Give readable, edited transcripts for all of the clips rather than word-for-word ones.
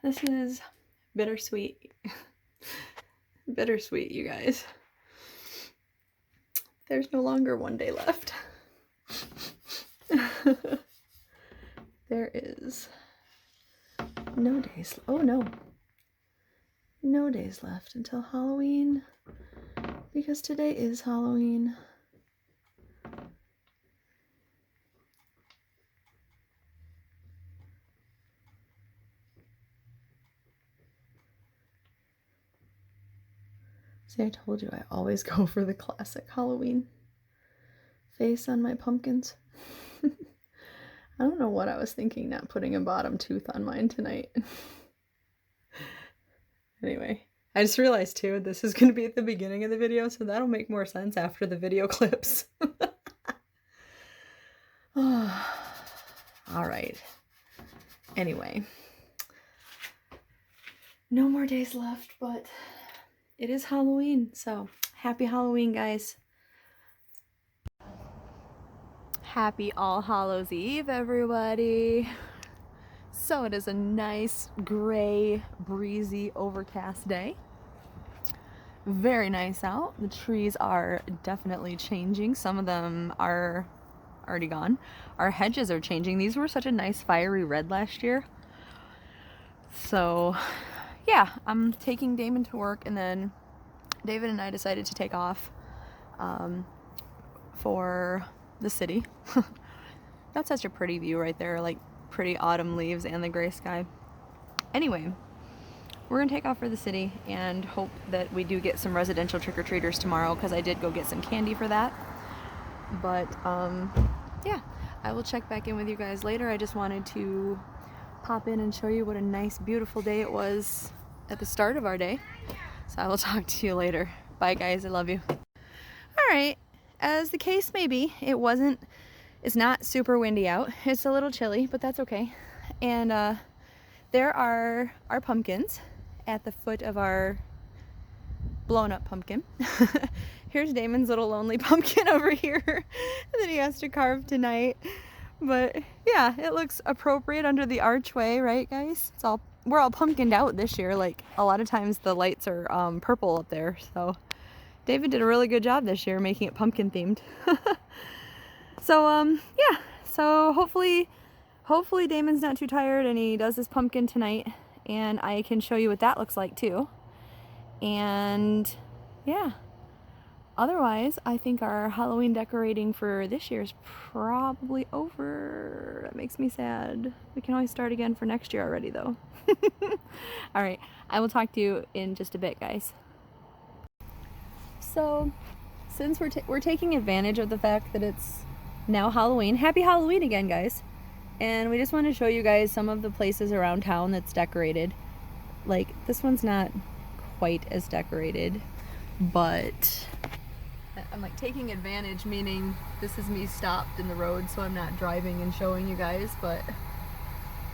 This is bittersweet. Bittersweet, you guys. There's no longer one day left. There is no days. Oh no. No days left until Halloween. Because today is Halloween. See, I told you I always go for the classic Halloween face on my pumpkins. I don't know what I was thinking not putting a bottom tooth on mine tonight. Anyway, I just realized too, this is going to be at the beginning of the video, so that'll make more sense after the video clips. Alright. Anyway. No more days left, but it is Halloween, so happy Halloween, guys. Happy All Hallows Eve, everybody. So it is a nice, gray, breezy, overcast day. Very nice out. The trees are definitely changing. Some of them are already gone. Our hedges are changing. These were such a nice fiery red last year. So yeah, I'm taking Damon to work, and then David and I decided to take off for the city. That's such a pretty view right there, like pretty autumn leaves and the gray sky. Anyway, we're gonna take off for the city and hope that we do get some residential trick-or-treaters tomorrow, because I did go get some candy for that. But yeah, I will check back in with you guys later. I just wanted to pop in and show you what a nice, beautiful day it was at the start of our day. So I will talk to you later. Bye guys, I love you. Alright, as the case may be, it's not super windy out. It's a little chilly, but that's okay. And there are our pumpkins at the foot of our blown up pumpkin. Here's Damon's little lonely pumpkin over here that he has to carve tonight. But yeah, it looks appropriate under the archway, right guys? We're all pumpkined out this year. Like, a lot of times the lights are purple up there, so David did a really good job this year making it pumpkin themed. So yeah, so hopefully Damon's not too tired and he does his pumpkin tonight, and I can show you what that looks like too. And yeah, otherwise I think our Halloween decorating for this year is probably over. That makes me sad. We can always start again for next year already though. Alright, I will talk to you in just a bit, guys. So since we're taking advantage of the fact that it's now Halloween, happy Halloween again, guys. And we just want to show you guys some of the places around town that's decorated. Like, this one's not quite as decorated, but I'm like taking advantage, meaning this is me stopped in the road, so I'm not driving and showing you guys, but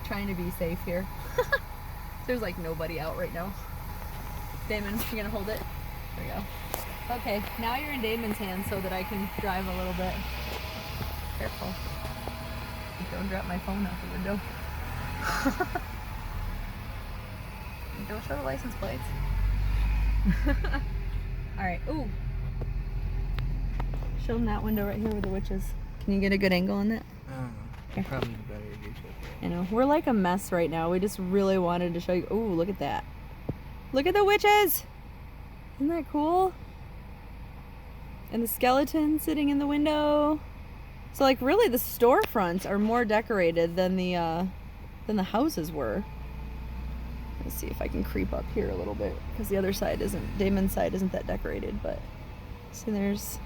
trying to be safe here. There's like nobody out right now. Damon, you gonna hold it? There we go. Okay, now you're in Damon's hands so that I can drive a little bit. Careful. Don't drop my phone out the window. Don't show the license plates. Alright, ooh. Show them that window right here with the witches. Can you get a good angle on that? Here. Probably better to do so. I know. We're like a mess right now. We just really wanted to show you. Ooh, look at that. Look at the witches! Isn't that cool? And the skeleton sitting in the window. So like really the storefronts are more decorated than the houses were. Let's see if I can creep up here a little bit, because the other side isn't, Damon's side isn't that decorated, but see, there's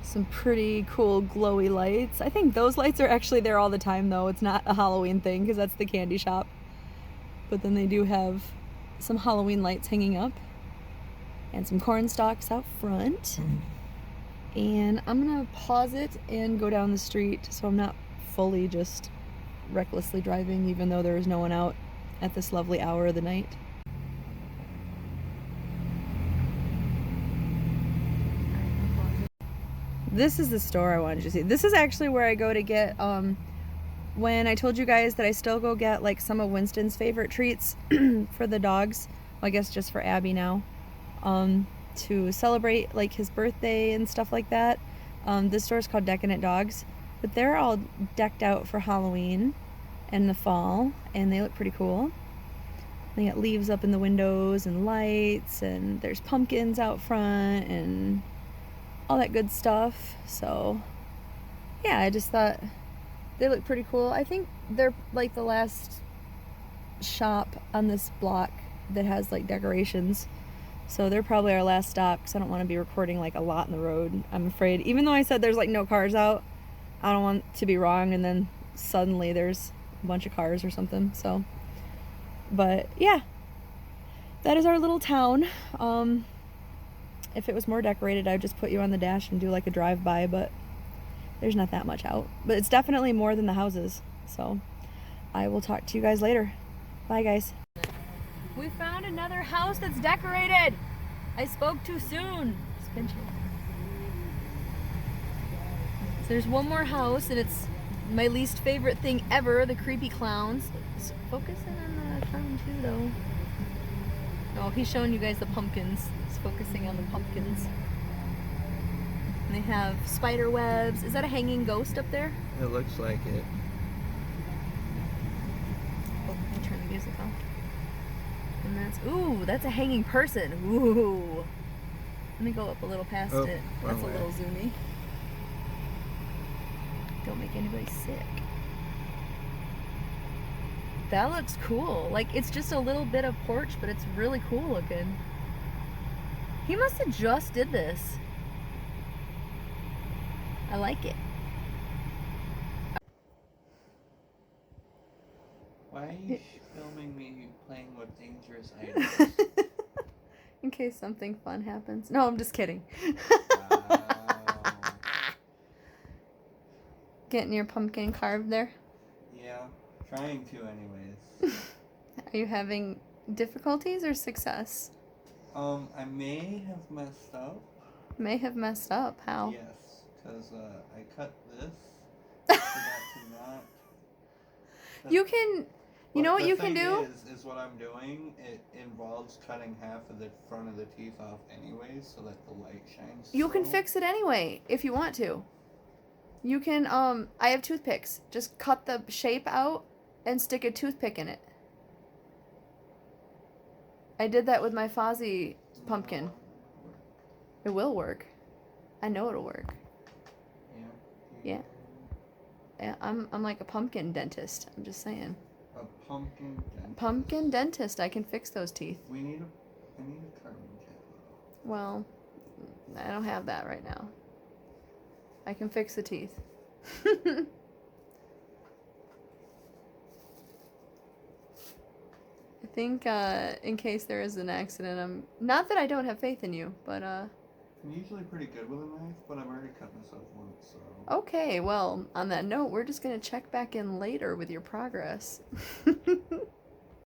some pretty cool glowy lights. I think those lights are actually there all the time though. It's not a Halloween thing because that's the candy shop. But then they do have some Halloween lights hanging up and some corn stalks out front. And I'm gonna pause it and go down the street so I'm not fully just recklessly driving, even though there is no one out at this lovely hour of the night. This is the store I wanted you to see. This is actually where I go to get when I told you guys that I still go get like some of Winston's favorite treats for the dogs, well, I guess just for Abby now, to celebrate like his birthday and stuff like that. This store is called Decadent Dogs, but they're all decked out for Halloween and the fall, and they look pretty cool. They got leaves up in the windows and lights, and there's pumpkins out front and all that good stuff. So yeah, I just thought they look pretty cool. I think they're like the last shop on this block that has like decorations. So they're probably our last stop, because I don't want to be recording like a lot in the road, I'm afraid. Even though I said there's like no cars out, I don't want to be wrong and then suddenly there's a bunch of cars or something. So, but yeah, that is our little town. If it was more decorated, I'd just put you on the dash and do like a drive-by, but there's not that much out. But it's definitely more than the houses. So I will talk to you guys later. Bye, guys. We found another house that's decorated. I spoke too soon. Just pinch it. So there's one more house, and it's my least favorite thing ever, the creepy clowns. It's focusing on the clown too, though. Oh, he's showing you guys the pumpkins. He's focusing on the pumpkins. And they have spider webs. Is that a hanging ghost up there? It looks like it. Oh, let me turn the music off. And that's, ooh, that's a hanging person. Ooh. Let me go up a little past it. That's a little zoomy. Don't make anybody sick. That looks cool. Like, it's just a little bit of porch, but it's really cool looking. He must have just did this. I like it. Why are you filming me playing with dangerous items? In case something fun happens. No, I'm just kidding. Wow. Getting your pumpkin carved there? Yeah, trying to anyways. Are you having difficulties or success? I may have messed up. May have messed up. How? Yes, because I cut this. I forgot to not. You can, you know what you can do? The thing is what I'm doing, it involves cutting half of the front of the teeth off anyways, so that the light shines You can through. fix it anyway, if you want to. You can, I have toothpicks. Just cut the shape out and stick a toothpick in it. I did that with my Fozzie pumpkin. It will work. I know it'll work. Yeah. Yeah, I'm like a pumpkin dentist. I'm just saying. A pumpkin dentist. Pumpkin dentist. I can fix those teeth. I need a carbon jet. Well, I don't have that right now. I can fix the teeth. I think in case there is an accident, I'm not that I don't have faith in you, but I'm usually pretty good with a knife, but I've already cut myself once, so. okay, well, on that note, we're just gonna check back in later with your progress. You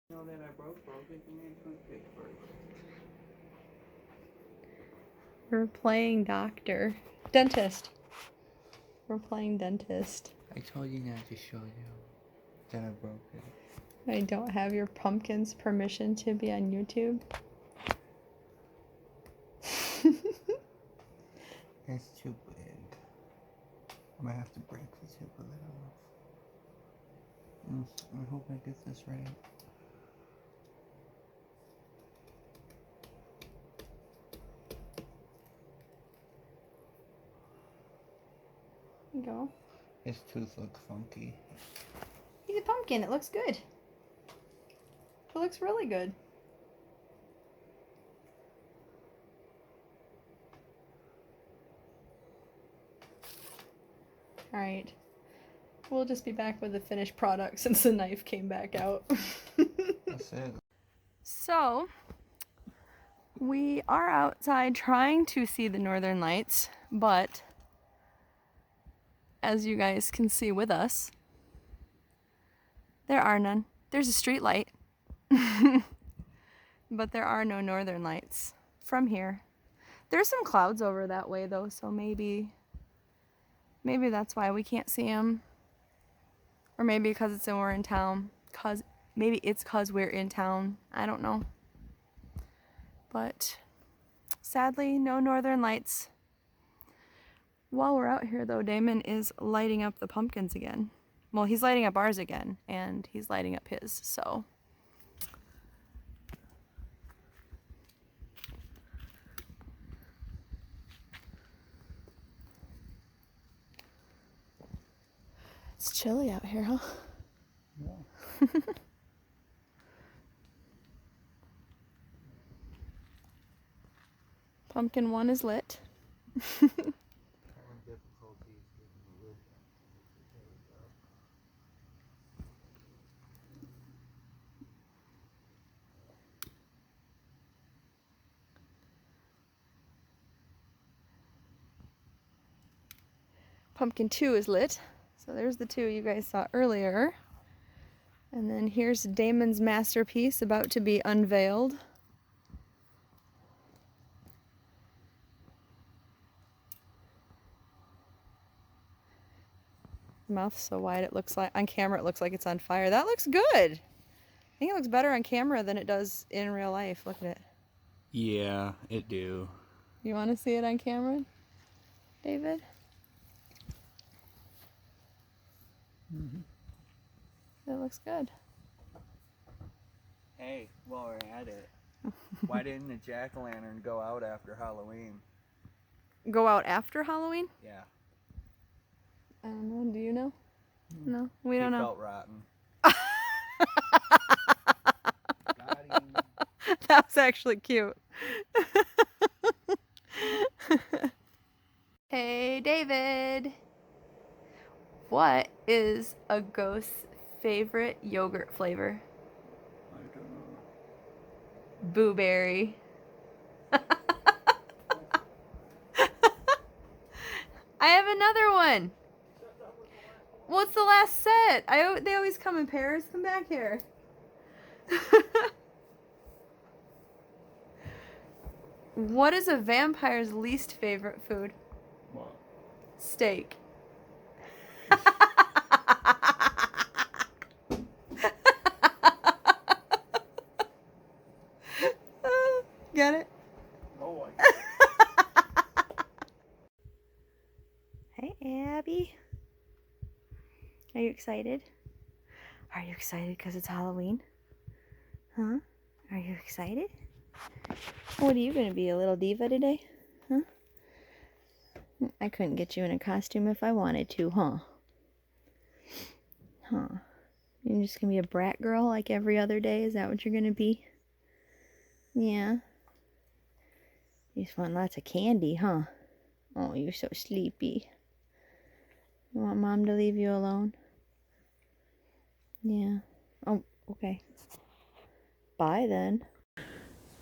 know that I broke it, you need a toothpick first. We're playing dentist. We're playing dentist. I told you not to show you that I broke it. I don't have your pumpkin's permission to be on YouTube. It's too big. I might have to break the tip of it off. I hope I get this right. There you go. His tooth looks funky. He's a pumpkin. It looks good. It looks really good. Alright. We'll just be back with the finished product since the knife came back out. That's it. So, we are outside trying to see the northern lights, but as you guys can see with us, there are none. There's a street light, but there are no northern lights from here. There's some clouds over that way though, so maybe that's why we can't see them. Or maybe because it's when we're in town. Maybe it's because we're in town. I don't know. But sadly, no northern lights. While we're out here though, Damon is lighting up the pumpkins again. Well, he's lighting up ours again, and he's lighting up his, so. It's chilly out here, huh? Yeah. Pumpkin 1 is lit. Pumpkin 2 is lit. So there's the 2 you guys saw earlier. And then here's Damon's masterpiece about to be unveiled. Mouth's so wide it looks like, on camera it looks like it's on fire. That looks good. I think it looks better on camera than it does in real life. Look at it. Yeah, it do. You want to see it on camera, David? It looks good. Hey, while we're at it, why didn't the jack-o'-lantern go out after Halloween? Go out after Halloween? Yeah. I don't know. Do you know? No, we don't He know. felt rotten. Got him. That was actually cute. Hey, David. What is a ghost's favorite yogurt flavor? I don't know. Blueberry. I have another one. What's the last set? They always come in pairs. Come back here. What is a vampire's least favorite food? What? Steak. Get it? Oh, Hey, Abby. Are you excited? Are you excited because it's Halloween? Huh? Are you excited? What are you going to be, a little diva today? Huh? I couldn't get you in a costume if I wanted to, huh? Huh? You're just going to be a brat girl like every other day? Is that what you're going to be? Yeah. You just want lots of candy, huh? Oh, you're so sleepy. You want Mom to leave you alone? Yeah. Oh, okay. Bye then.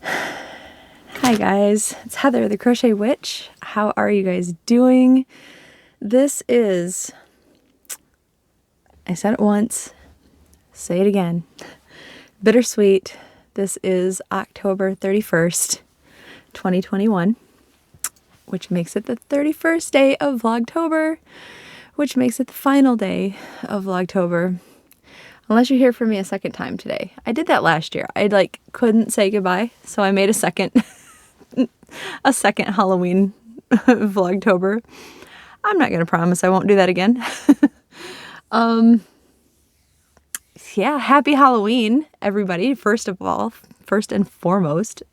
Hi guys, it's Heather, the Crochet Witch. How are you guys doing? This is, I said it once, say it again, bittersweet. This is October 31st, 2021, which makes it the 31st day of Vlogtober, which makes it the final day of Vlogtober. Unless you hear from me a second time today. I did that last year. I couldn't say goodbye, so I made a second Halloween Vlogtober. I'm not gonna promise I won't do that again. Yeah, happy Halloween, everybody. First and foremost.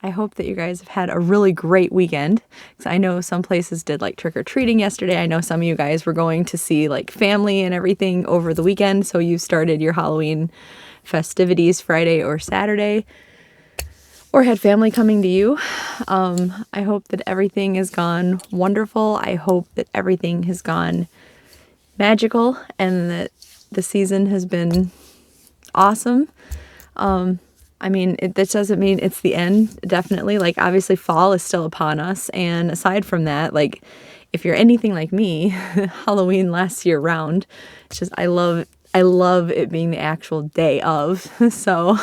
I hope that you guys have had a really great weekend. Because I know some places did trick-or-treating yesterday. I know some of you guys were going to see family and everything over the weekend. So you started your Halloween festivities Friday or Saturday. Or had family coming to you. I hope that everything has gone wonderful. I hope that everything has gone magical. And that the season has been awesome. I mean, this doesn't mean it's the end, definitely. Obviously, fall is still upon us. And aside from that, if you're anything like me, Halloween lasts year round. It's just, I love it being the actual day of. So,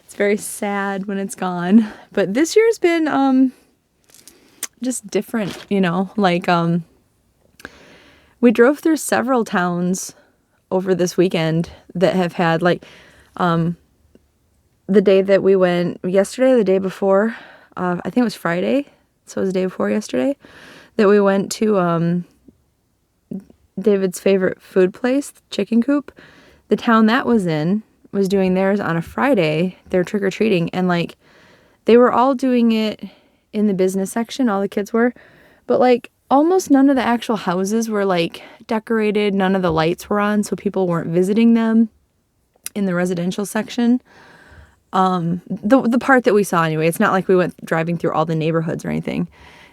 it's very sad when it's gone. But this year's been, just different, We drove through several towns over this weekend that have had like, the day that we went yesterday, the day before, I think it was Friday. So it was the day before yesterday that we went to, David's favorite food place, Chicken Coop. The town that was in was doing theirs on a Friday. They're trick-or-treating, and like they were all doing it in the business section, all the kids were, but like almost none of the actual houses were like decorated, none of the lights were on, so people weren't visiting them in the residential section. The part that we saw anyway. It's not like we went driving through all the neighborhoods or anything.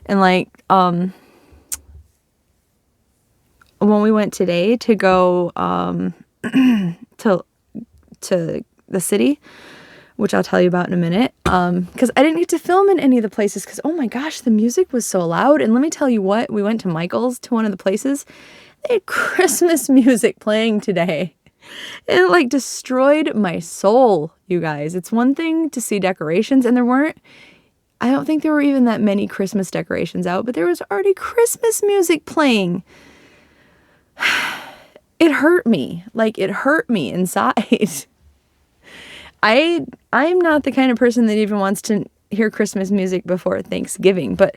And like when we went today to go to the city, which I'll tell you about in a minute, because I didn't get to film in any of the places because, oh my gosh, the music was so loud. And let me tell you what, we went to Michael's, to one of the places. They had Christmas music playing today. And it like destroyed my soul, you guys. It's one thing to see decorations, and I don't think there were even that many Christmas decorations out, but there was already Christmas music playing. It hurt me. Like, it hurt me inside. I'm not the kind of person that even wants to hear Christmas music before Thanksgiving, but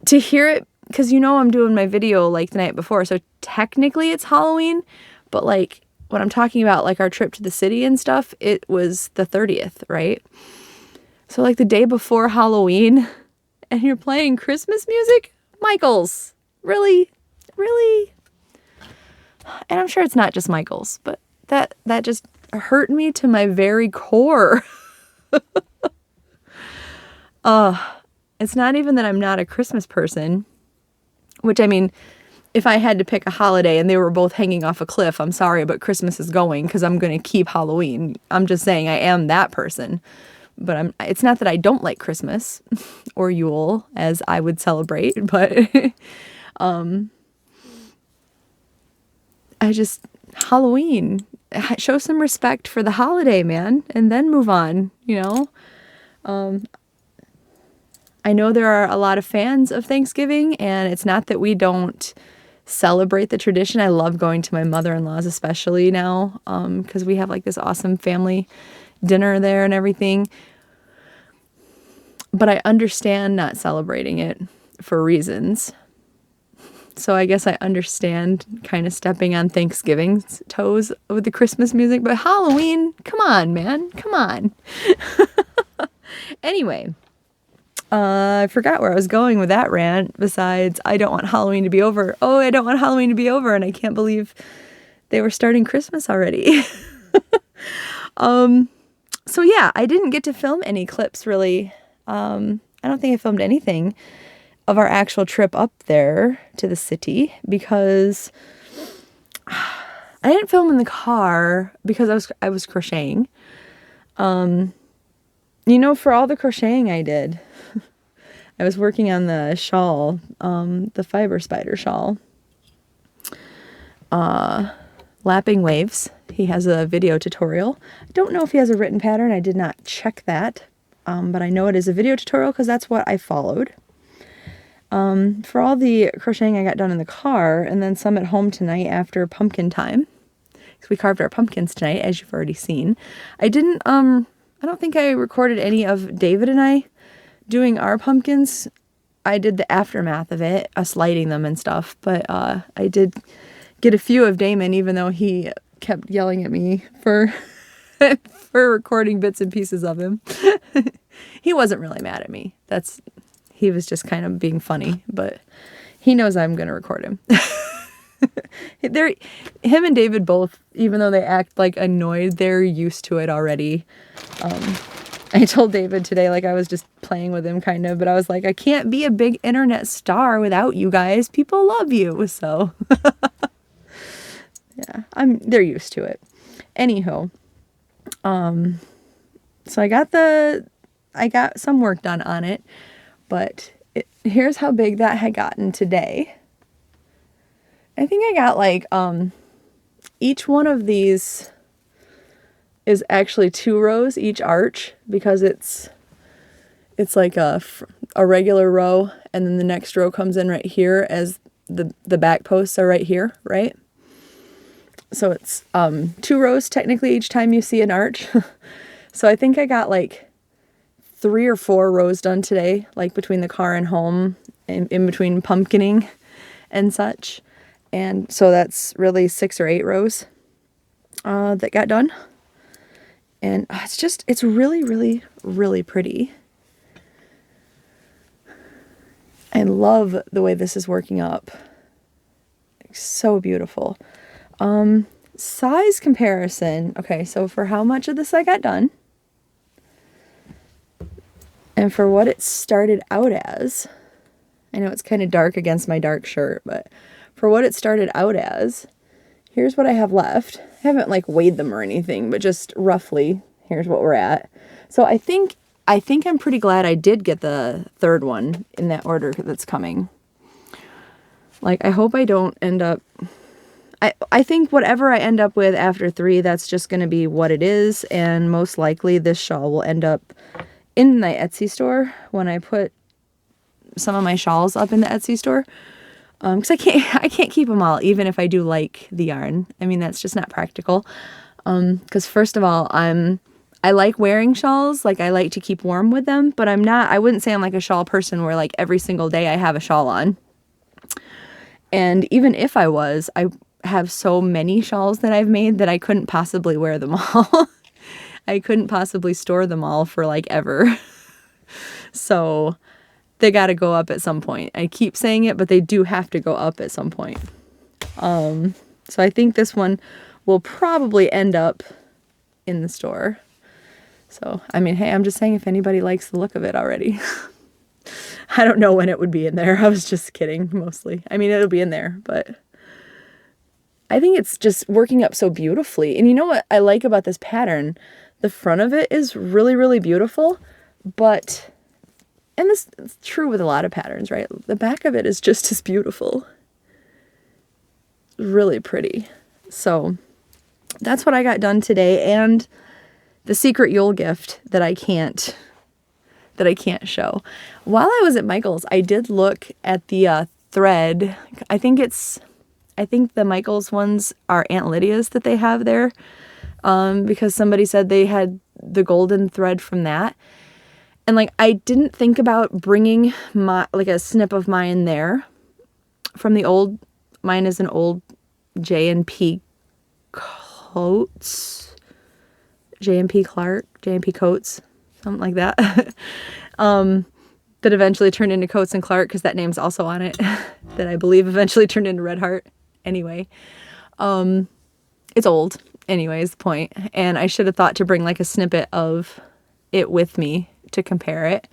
to hear it, because I'm doing my video like the night before, so technically it's Halloween, but like when I'm talking about like our trip to the city and stuff, it was the 30th, right? So like the day before Halloween, and you're playing Christmas music? Michael's. Really? Really? And I'm sure it's not just Michael's, but that just hurt me to my very core. It's not even that I'm not a Christmas person, which I mean, if I had to pick a holiday and they were both hanging off a cliff, I'm sorry, but Christmas is going because I'm going to keep Halloween. I'm just saying I am that person. But it's not that I don't like Christmas or Yule as I would celebrate, but Halloween, show some respect for the holiday, man, and then move on, I know there are a lot of fans of Thanksgiving, and it's not that we don't celebrate the tradition. I love going to my mother-in-law's, especially now, because we have like this awesome family dinner there and everything. But I understand not celebrating it for reasons. So I guess I understand kind of stepping on Thanksgiving's toes with the Christmas music, but Halloween, come on, man, come on. Anyway, I forgot where I was going with that rant, besides I don't want Halloween to be over. Oh, I don't want Halloween to be over, and I can't believe they were starting Christmas already. So yeah, I didn't get to film any clips, really. I don't think I filmed anything of our actual trip up there to the city because I didn't film in the car because I was crocheting. For all the crocheting I did, I was working on the shawl, the fiber spider shawl. Lapping Waves. He has a video tutorial. I don't know if he has a written pattern. I did not check that. But I know it is a video tutorial because that's what I followed. For all the crocheting I got done in the car, and then some at home tonight after pumpkin time. Because we carved our pumpkins tonight, as you've already seen. I don't think I recorded any of David and I doing our pumpkins. I did the aftermath of it, us lighting them and stuff. But I did get a few of Damon, even though he kept yelling at me for recording bits and pieces of him. He wasn't really mad at me. He was just kind of being funny, but he knows I'm going to record him. Him and David both, even though they act like annoyed, they're used to it already. I told David today, like I was just playing with him kind of, but I was like, I can't be a big internet star without you guys. People love you. So yeah, they're used to it. Anywho, so I got some work done on it, but here's how big that had gotten today. I think I got like, each one of these is actually 2 rows each arch because it's like a regular row, and then the next row comes in right here as the back posts are right here, right? So it's 2 rows technically each time you see an arch. So I think I got like 3 or 4 rows done today, like between the car and home, in between pumpkining and such. And so that's really 6 or 8 rows that got done. And it's really, really, really pretty. I love the way this is working up. So beautiful. Size comparison. Okay, so for how much of this I got done, and for what it started out as, I know it's kind of dark against my dark shirt, but for what it started out as, here's what I have left. I haven't like weighed them or anything, but just roughly, here's what we're at. So I think I'm pretty glad I did get the 3rd one in that order that's coming. Like, I hope I don't end up... I think whatever I end up with after 3, that's just going to be what it is, and most likely this shawl will end up in my Etsy store when I put some of my shawls up in the Etsy store. Because I can't keep them all, even if I do like the yarn. I mean, that's just not practical. Because first of all, I like wearing shawls, like I like to keep warm with them, but I wouldn't say I'm like a shawl person where like every single day I have a shawl on. And even if I was, I have so many shawls that I've made that I couldn't possibly wear them all. I couldn't possibly store them all for like ever. So they got to go up at some point. I keep saying it, but they do have to go up at some point. So I think this one will probably end up in the store. So, I mean, hey, I'm just saying if anybody likes the look of it already. I don't know when it would be in there. I was just kidding, mostly. I mean, it'll be in there, but I think it's just working up so beautifully. And you know what I like about this pattern? The front of it is really, really beautiful, but, and this is true with a lot of patterns, right? The back of it is just as beautiful. Really pretty. So that's what I got done today, and the secret Yule gift that I can't show. While I was at Michael's, I did look at the thread. I think the Michael's ones are Aunt Lydia's that they have there, because somebody said they had the golden thread from that. And like, I didn't think about bringing a snip of mine there from the old. Mine is an old J&P Coats, J&P Clark, J&P Coats, something like that. That eventually turned into Coats and Clark, because that name's also on it. That I believe eventually turned into Red Heart. Anyway, it's old. Anyway, is the point. And I should have thought to bring like a snippet of it with me to compare it,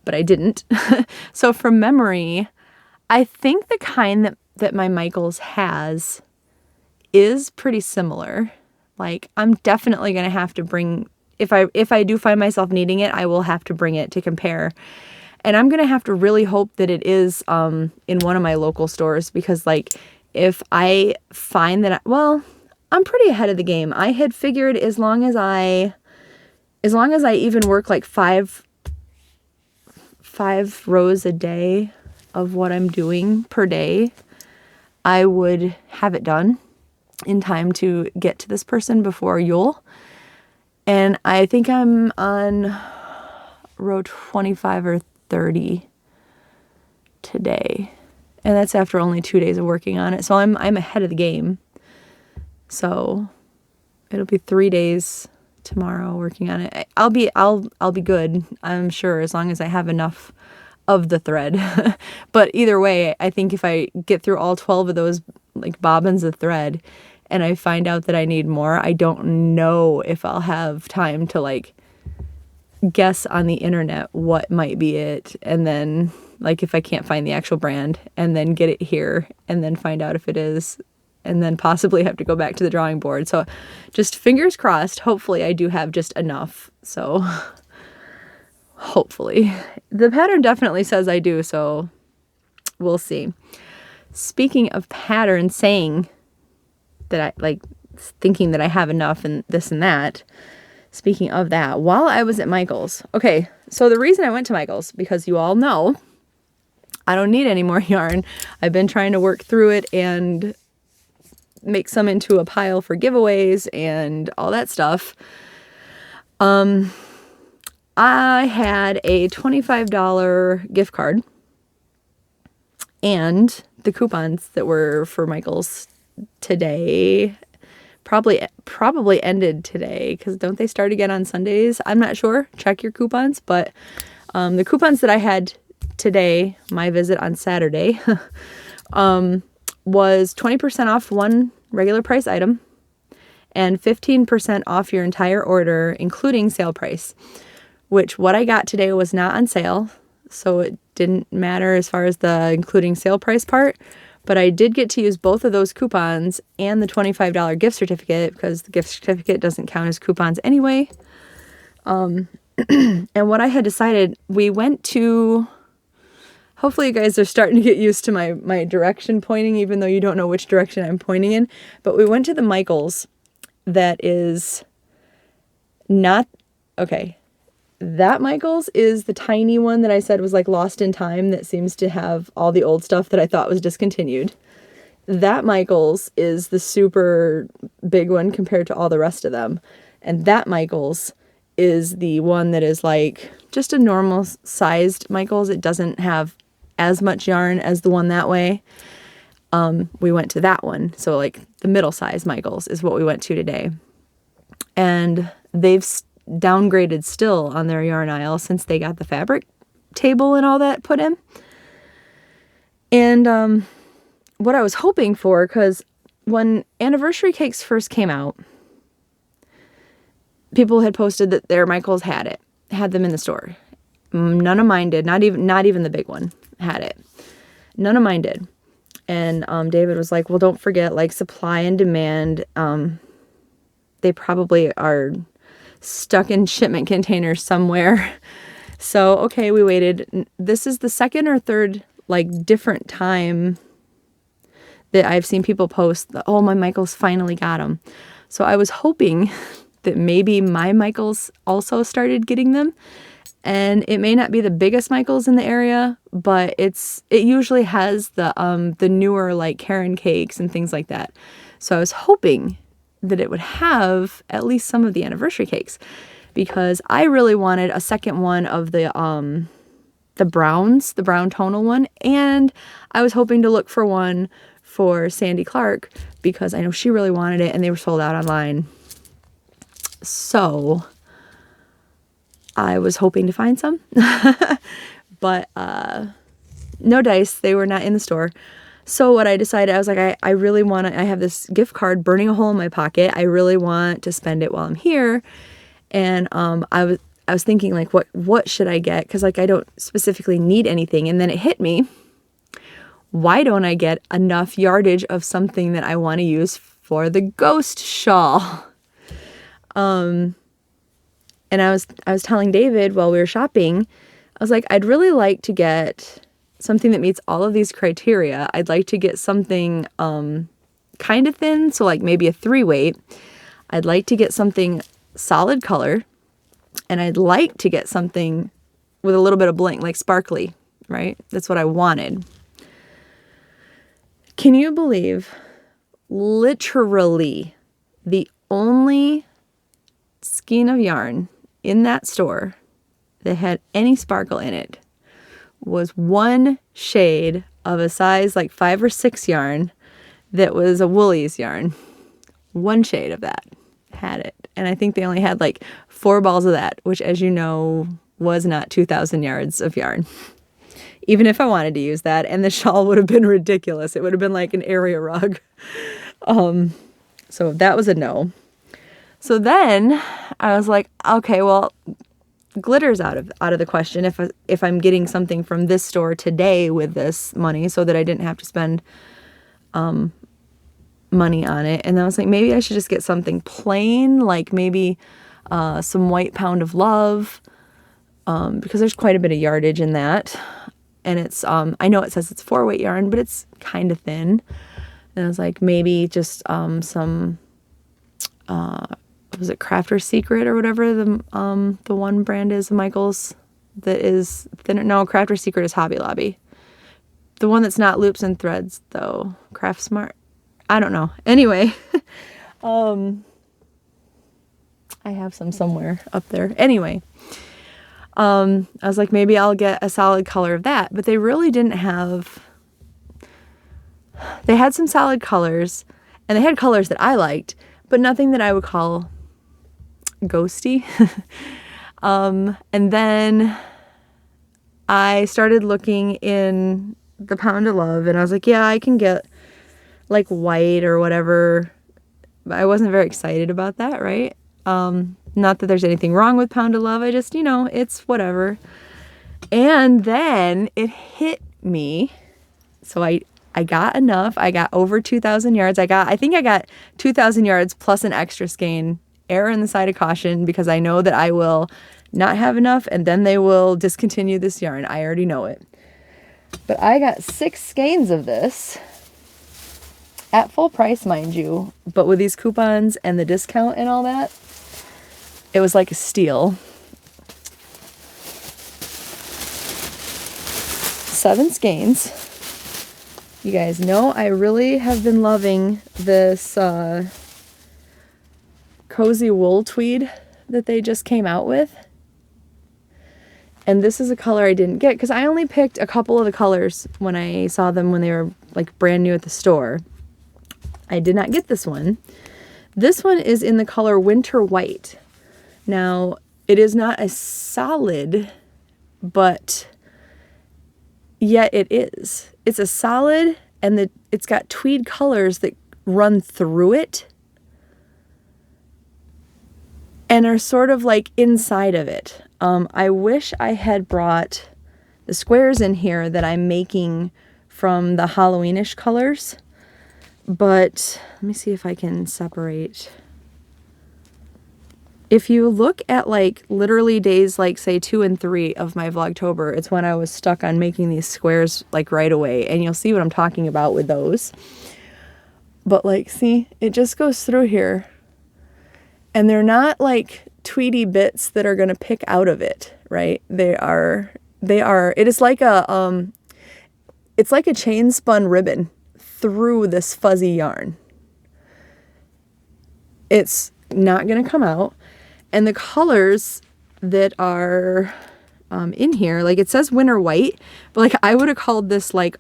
but I didn't. So from memory, I think the kind that my Michael's has is pretty similar. Like, I'm definitely going to have to bring, if I do find myself needing it, I will have to bring it to compare. And I'm going to have to really hope that it is in one of my local stores, because like, if I find that, I'm pretty ahead of the game. I had figured as long as I even work like five rows a day of what I'm doing per day, I would have it done in time to get to this person before Yule. And I think I'm on row 25 or 30 today. And that's after only 2 days of working on it. So I'm ahead of the game. So it'll be 3 days tomorrow working on it. I'll be good, I'm sure, as long as I have enough of the thread. But either way, I think if I get through all 12 of those like bobbins of thread and I find out that I need more, I don't know if I'll have time to like guess on the internet what might be it, and then like if I can't find the actual brand, and then get it here and then find out if it is, and then possibly have to go back to the drawing board. So just fingers crossed. Hopefully I do have just enough. So hopefully. The pattern definitely says I do, so we'll see. Speaking of pattern saying that I like thinking that I have enough and this and that, speaking of that, while I was at Michael's, okay, so the reason I went to Michael's, because you all know I don't need any more yarn. I've been trying to work through it and make some into a pile for giveaways and all that stuff. I had a $25 gift card and the coupons that were for Michael's today probably ended today, because don't they start again on Sundays? I'm not sure. Check your coupons. But the coupons that I had today, my visit on Saturday, was 20% off one regular price item and 15% off your entire order, including sale price, which what I got today was not on sale, so it didn't matter as far as the including sale price part. But I did get to use both of those coupons and the $25 gift certificate, because the gift certificate doesn't count as coupons anyway. And what I had decided, we went to, hopefully you guys are starting to get used to my direction pointing, even though you don't know which direction I'm pointing in. But we went to the Michael's that is not, okay, that Michael's is the tiny one that I said was like lost in time, that seems to have all the old stuff that I thought was discontinued. That Michael's is the super big one compared to all the rest of them. And that Michael's is the one that is like just a normal sized Michael's. It doesn't have as much yarn as the one that way. We went to that one. So like the middle size Michael's is what we went to today. And they've downgraded still on their yarn aisle since they got the fabric table and all that put in. And what I was hoping for, because when anniversary cakes first came out, people had posted that their Michael's had them in the store. None of mine did. Not even the big one had it. None of mine did. And David was like, well, don't forget, like, supply and demand. They probably are stuck in shipment containers somewhere. So, okay, we waited. This is the second or third, like, different time that I've seen people post, oh, my Michael's finally got them. So I was hoping that maybe my Michael's also started getting them. And it may not be the biggest Michael's in the area, but it usually has the newer, like, Karen cakes and things like that. So I was hoping that it would have at least some of the anniversary cakes, because I really wanted a second one of the browns, the brown tonal one, and I was hoping to look for one for Sandy Clark, because I know she really wanted it and they were sold out online. So I was hoping to find some, but no dice. They were not in the store. So what I decided, I was like, I really want to, I have this gift card burning a hole in my pocket. I really want to spend it while I'm here. And I was thinking, like, what should I get? Because, like, I don't specifically need anything. And then it hit me. Why don't I get enough yardage of something that I want to use for the ghost shawl? And I was telling David while we were shopping, I was like, I'd really like to get something that meets all of these criteria. I'd like to get something kind of thin, so like maybe a 3-weight. I'd like to get something solid color, and I'd like to get something with a little bit of bling, like sparkly, right? That's what I wanted. Can you believe, literally, the only skein of yarn in that store that had any sparkle in it was one shade of a size like 5 or 6 yarn that was a Woolies yarn. One shade of that had it. And I think they only had like 4 balls of that, which, as you know, was not 2,000 yards of yarn. Even if I wanted to use that, and the shawl would have been ridiculous. It would have been like an area rug. So that was a no. So then I was like, okay, well, glitter's out of the question if I'm getting something from this store today with this money, so that I didn't have to spend money on it. And I was like, maybe I should just get something plain, like maybe some white pound of love, because there's quite a bit of yardage in that. And it's I know it says it's 4-weight yarn, but it's kind of thin. And I was like, maybe just some was it Crafter's Secret or whatever the one brand is of Michael's that is thinner. No, Crafter's Secret is Hobby Lobby. The one that's not loops and threads though. Craft Smart. I don't know. Anyway, I have some somewhere up there. Anyway, I was like, maybe I'll get a solid color of that, but they really didn't have, they had some solid colors and they had colors that I liked, but nothing that I would call ghosty. And then I started looking in the Pound of Love and I was like, yeah, I can get like white or whatever. But I wasn't very excited about that, right? Not that there's anything wrong with Pound of Love. I just, it's whatever. And then it hit me. So I got enough. I got over 2,000 yards. I think I got 2,000 yards plus an extra skein. Error in the side of caution, because I know that I will not have enough and then they will discontinue this yarn. I already know it. But I got 6 skeins of this at full price, mind you. But with these coupons and the discount and all that, it was like a steal. 7 skeins. You guys know I really have been loving this cozy wool tweed that they just came out with. And this is a color I didn't get because I only picked a couple of the colors when I saw them when they were like brand new at the store. I did not get this one. This one is in the color Winter White. Now, it is not a solid, but yet it is. It's a solid and it's got tweed colors that run through it and are sort of like inside of it. I wish I had brought the squares in here that I'm making from the Halloweenish colors, but let me see if I can separate. If you look at like literally days like say 2 and 3 of my Vlogtober, it's when I was stuck on making these squares like right away, and you'll see what I'm talking about with those. But like, see, it just goes through here. And they're not like tweedy bits that are going to pick out of it, right? It is like it's like a chain spun ribbon through this fuzzy yarn. It's not going to come out. And the colors that are in here, like it says Winter White, but like I would have called this like,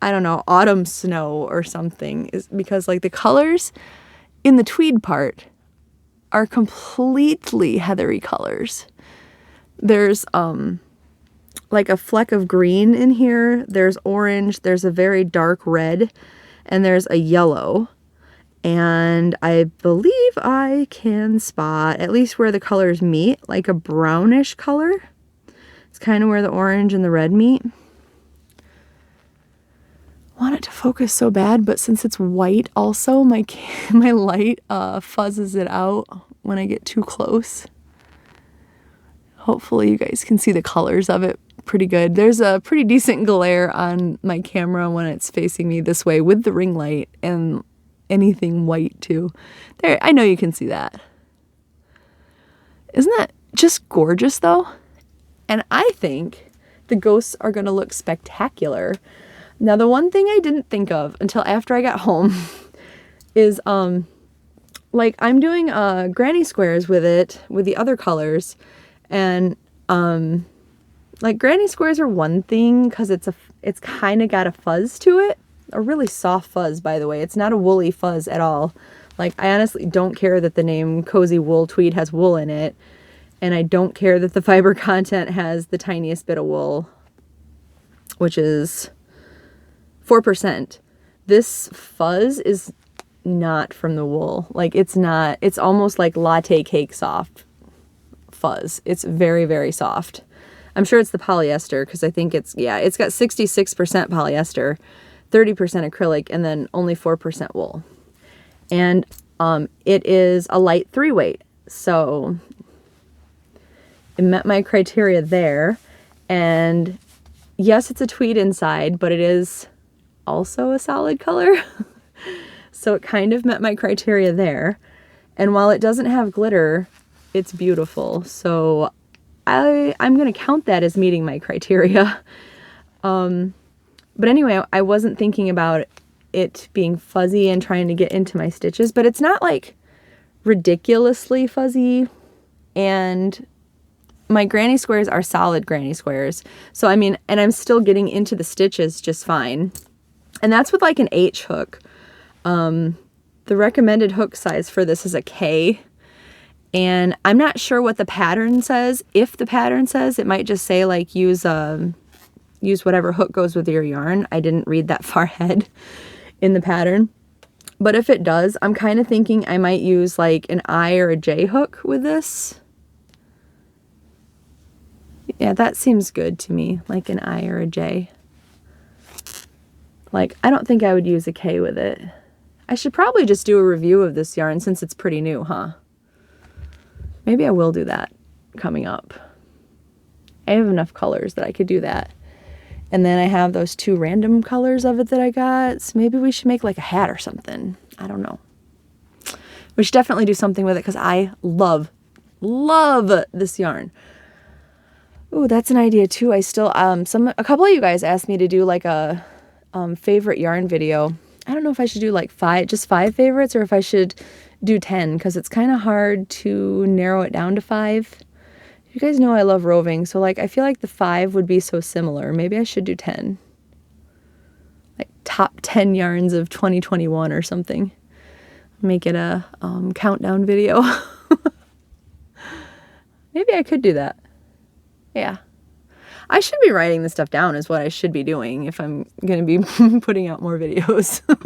I don't know, Autumn Snow or something, is because like the colors in the tweed part are completely heathery colors. There's like a fleck of green in here, there's orange, there's a very dark red, and there's a yellow. And I believe I can spot, at least where the colors meet, like a brownish color. It's kind of where the orange and the red meet. I want it to focus so bad, but since it's white also, my light fuzzes it out when I get too close. Hopefully you guys can see the colors of it pretty good. There's a pretty decent glare on my camera when it's facing me this way with the ring light and anything white too. There, I know you can see that. Isn't that just gorgeous though? And I think the ghosts are going to look spectacular. Now, the one thing I didn't think of until after I got home is, like, I'm doing granny squares with it, with the other colors, and, like, granny squares are one thing, because it's kind of got a fuzz to it, a really soft fuzz, by the way. It's not a woolly fuzz at all. Like, I honestly don't care that the name Cozy Wool Tweed has wool in it, and I don't care that the fiber content has the tiniest bit of wool, which is 4%. This fuzz is not from the wool. Like, it's not, it's almost like latte cake soft fuzz. It's very, very soft. I'm sure it's the polyester, because I think it's, yeah, it's got 66% polyester, 30% acrylic, and then only 4% wool. And it is a light 3-weight. So it met my criteria there. And yes, it's a tweed inside, but it is also a solid color. So it kind of met my criteria there. And while it doesn't have glitter, it's beautiful. So I'm going to count that as meeting my criteria. But anyway, I wasn't thinking about it being fuzzy and trying to get into my stitches, but it's not like ridiculously fuzzy. And my granny squares are solid granny squares. So I mean, and I'm still getting into the stitches just fine. And that's with like an H hook. The recommended hook size for this is a K. And I'm not sure what the pattern says. If the pattern says, it might just say like use whatever hook goes with your yarn. I didn't read that far ahead in the pattern. But if it does, I'm kind of thinking I might use like an I or a J hook with this. Yeah, that seems good to me, like an I or a J. Like, I don't think I would use a K with it. I should probably just do a review of this yarn since it's pretty new, huh? Maybe I will do that coming up. I have enough colors that I could do that. And then I have those 2 random colors of it that I got. So maybe we should make like a hat or something. I don't know. We should definitely do something with it because I love this yarn. Ooh, that's an idea too. I still, a couple of you guys asked me to do like a favorite yarn video. I don't know if I should do like 5 favorites or if I should do 10 because it's kind of hard to narrow it down to 5. You guys know I love roving, so like I feel like the 5 would be so similar. Maybe I should do 10. Like top 10 yarns of 2021 or something. Make it a countdown video. Maybe I could do that. Yeah. I should be writing this stuff down is what I should be doing if I'm going to be putting out more videos. I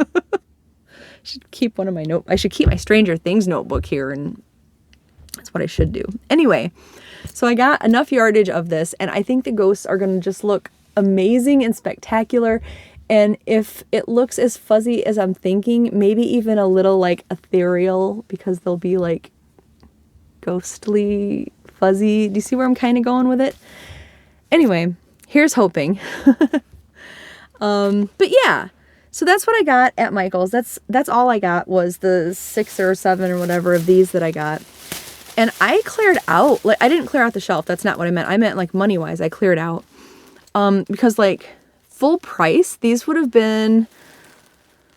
should keep I should keep my Stranger Things notebook here, and that's what I should do. Anyway, so I got enough yardage of this, and I think the ghosts are going to just look amazing and spectacular. And if it looks as fuzzy as I'm thinking, maybe even a little like ethereal because they'll be like ghostly fuzzy. Do you see where I'm kind of going with it? Anyway, here's hoping. But yeah, so that's what I got at Michael's. That's all I got was the 6 or 7 or whatever of these that I got. And I cleared out, like I didn't clear out the shelf. That's not what I meant. I meant like money wise, I cleared out. Because like full price, these would have been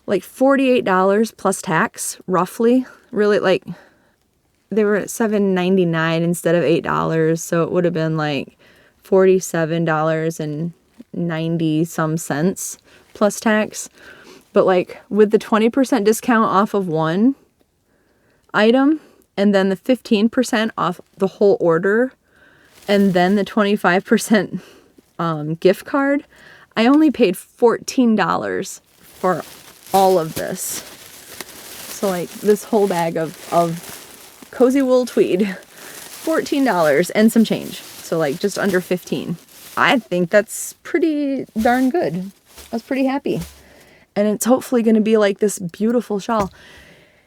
like $48 plus tax, roughly. Really, like they were at $7.99 instead of $8, so it would have been like $47.90 some cents plus tax. But like with the 20% discount off of one item, and then the 15% off the whole order, and then the 25% gift card, I only paid $14 for all of this. So like this whole bag of cozy wool tweed, $14 and some change. So like just under 15. I think that's pretty darn good. I was pretty happy. And it's hopefully going to be like this beautiful shawl.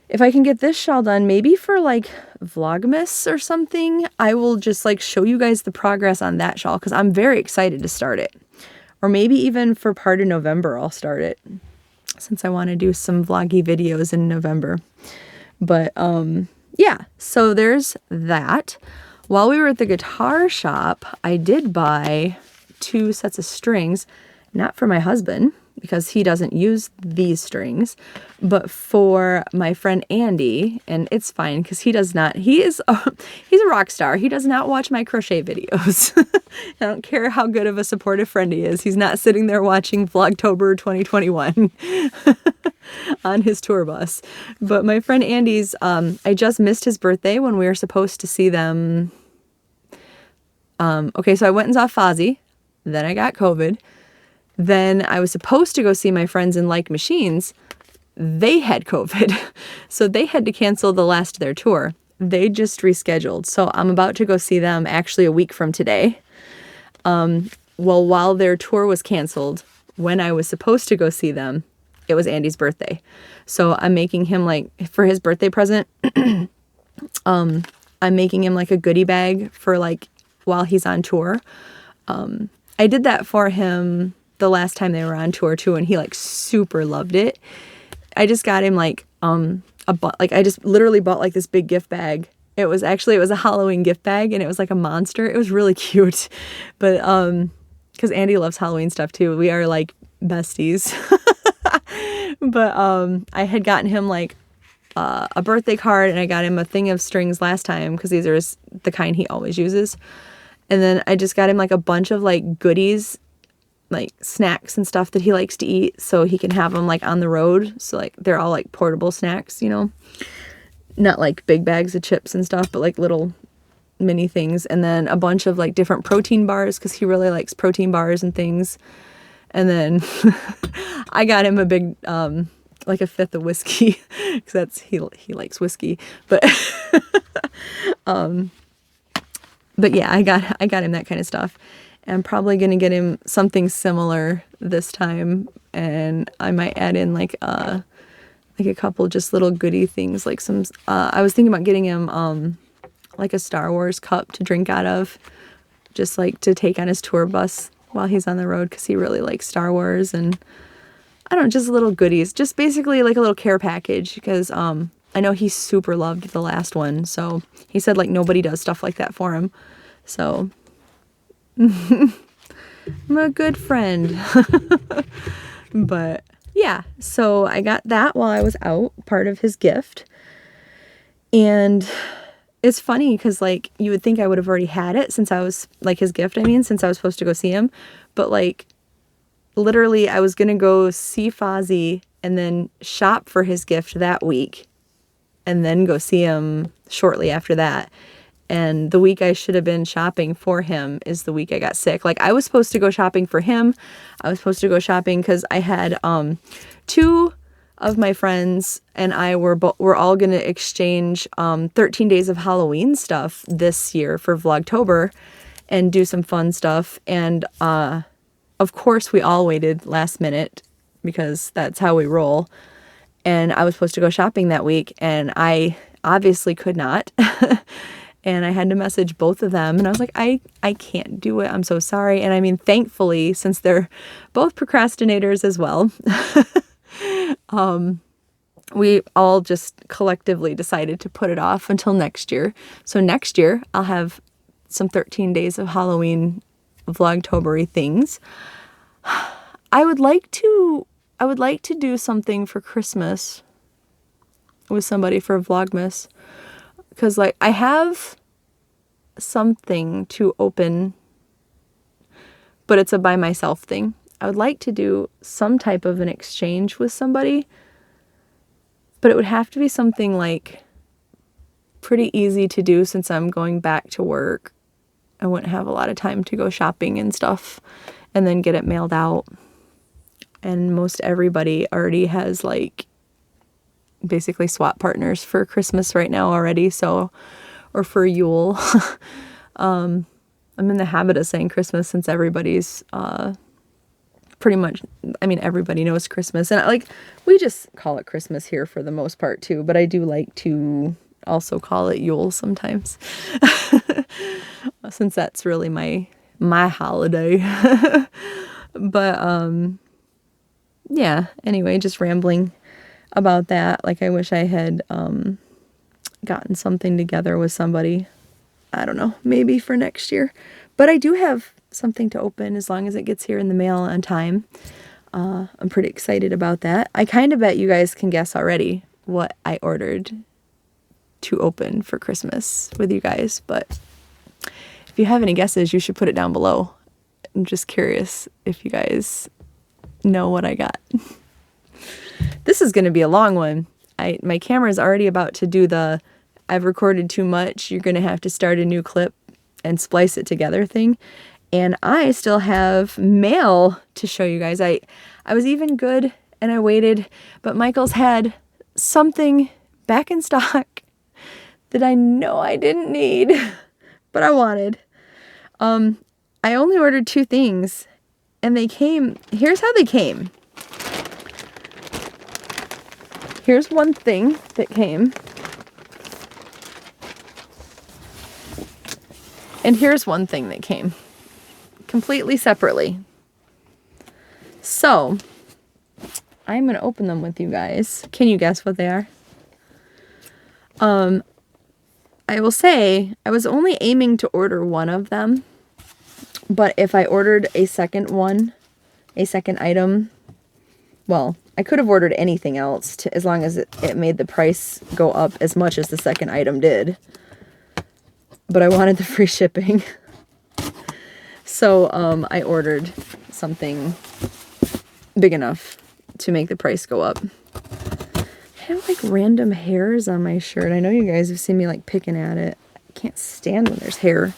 If I can get this shawl done, maybe for like Vlogmas or something, I will just like show you guys the progress on that shawl because I'm very excited to start it. Or maybe even for part of November, I'll start it since I want to do some vloggy videos in November. But yeah, so there's that. While we were at the guitar shop, I did buy 2 sets of strings, not for my husband, because he doesn't use these strings, but for my friend Andy, and it's fine because he's a rock star. He does not watch my crochet videos. I don't care how good of a supportive friend he is. He's not sitting there watching Vlogtober 2021 on his tour bus. But my friend Andy's, I just missed his birthday when we were supposed to see them. Okay, so I went and saw Fozzie, then I got COVID. Then I was supposed to go see my friends in Like Machines. They had COVID, so they had to cancel the last of their tour. They just rescheduled, so I'm about to go see them actually a week from today. Well, while their tour was canceled, when I was supposed to go see them, it was Andy's birthday. So I'm making him like, for his birthday present, I'm making him like a goodie bag for like while he's on tour. I did that for him the last time they were on tour too, and he like super loved it. I just got him like I just literally bought like this big gift bag. It was a Halloween gift bag, and it was like a monster. It was really cute. But because Andy loves Halloween stuff too. We are like besties. But I had gotten him like a birthday card, and I got him a thing of strings last time because these are the kind he always uses. And then I just got him like a bunch of like goodies, like snacks and stuff that he likes to eat, so he can have them like on the road. So like they're all like portable snacks, you know, not like big bags of chips and stuff, but like little mini things. And then a bunch of like different protein bars because he really likes protein bars and things. And then I got him a big like a fifth of whiskey because that's he likes whiskey. But but yeah, I got him that kind of stuff. I'm probably gonna get him something similar this time, and I might add in like a couple just little goodie things, like some. I was thinking about getting him like a Star Wars cup to drink out of, just like to take on his tour bus while he's on the road because he really likes Star Wars, and I don't know, just little goodies, just basically like a little care package because I know he super loved the last one, so he said like nobody does stuff like that for him, so. I'm a good friend. But yeah, so I got that while I was out, part of his gift. And it's funny because like you would think I would have already had it since I was like his gift, I mean, since I was supposed to go see him. But like literally I was gonna go see Fozzie and then shop for his gift that week and then go see him shortly after that. And the week I should have been shopping for him is the week I got sick. Like I was supposed to go shopping for him. I was supposed to go shopping because I had two of my friends and I were all going to exchange 13 Days of Halloween stuff this year for Vlogtober and do some fun stuff. And of course we all waited last minute because that's how we roll. And I was supposed to go shopping that week and I obviously could not. And I had to message both of them. And I was like, I can't do it. I'm so sorry. And I mean, thankfully, since they're both procrastinators as well, we all just collectively decided to put it off until next year. So next year, I'll have some 13 Days of Halloween Vlogtober-y things. I would like to do something for Christmas with somebody for Vlogmas. Because, like, I have something to open, but it's a by myself thing. I would like to do some type of an exchange with somebody, but it would have to be something, like, pretty easy to do since I'm going back to work. I wouldn't have a lot of time to go shopping and stuff and then get it mailed out. And most everybody already has, like, basically swap partners for Christmas right now already, so, or for Yule. I'm in the habit of saying Christmas since everybody's pretty much, I mean, everybody knows Christmas, and like we just call it Christmas here for the most part too, but I do like to also call it Yule sometimes since that's really my holiday. But yeah, anyway, just rambling about that. Like, I wish I had gotten something together with somebody. I don't know, maybe for next year. But I do have something to open as long as it gets here in the mail on time. I'm pretty excited about that. I kind of bet you guys can guess already what I ordered to open for Christmas with you guys. But if you have any guesses, you should put it down below. I'm just curious if you guys know what I got. This is going to be a long one. My camera is already about to do the I've recorded too much, you're going to have to start a new clip and splice it together thing. And I still have mail to show you guys. I was even good and I waited, but Michael's had something back in stock that I know I didn't need, but I wanted. I only ordered 2 things and they came, here's how they came. Here's one thing that came. And here's one thing that came. Completely separately. So, I'm going to open them with you guys. Can you guess what they are? I will say, I was only aiming to order one of them. But if I ordered a second one, a second item. Well, I could have ordered anything else as long as it made the price go up as much as the second item did. But I wanted the free shipping. So I ordered something big enough to make the price go up. I have like random hairs on my shirt. I know you guys have seen me like picking at it. I can't stand when there's hair.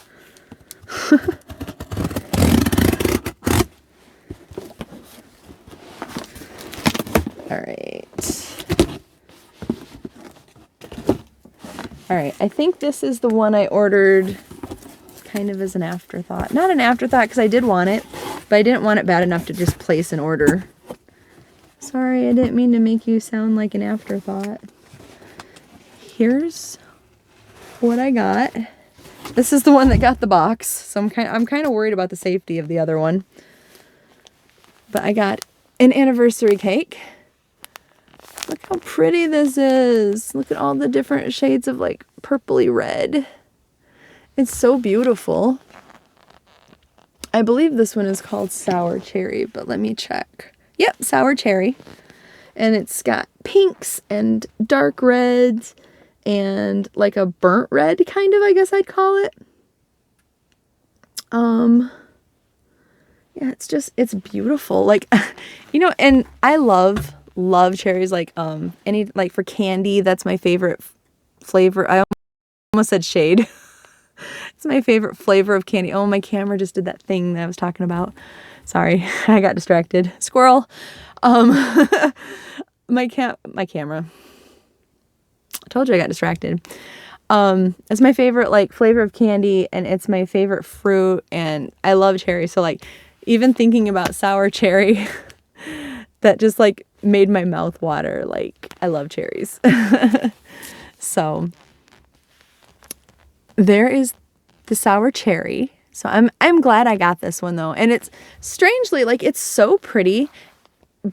Alright, I think this is the one I ordered kind of as an afterthought. Not an afterthought because I did want it, but I didn't want it bad enough to just place an order. Sorry, I didn't mean to make you sound like an afterthought. Here's what I got. This is the one that got the box, so I'm kind of worried about the safety of the other one. But I got an anniversary cake. Look how pretty this is. Look at all the different shades of like purpley red. It's so beautiful. I believe this one is called Sour Cherry, but let me check. Yep, Sour Cherry. And it's got pinks and dark reds and like a burnt red kind of, I guess I'd call it. Yeah, it's beautiful. Like, you know, and I love cherries, like any, like for candy, that's my favorite flavor. I almost said shade. It's my favorite flavor of candy. Oh, my camera just did that thing that I was talking about. Sorry, I got distracted. Squirrel. My camera. I told you I got distracted. It's my favorite like flavor of candy, and it's my favorite fruit, and I love cherry. So like even thinking about sour cherry, that just like made my mouth water. Like I love cherries. So there is the sour cherry. So I'm glad I got this one though. And it's strangely like it's so pretty,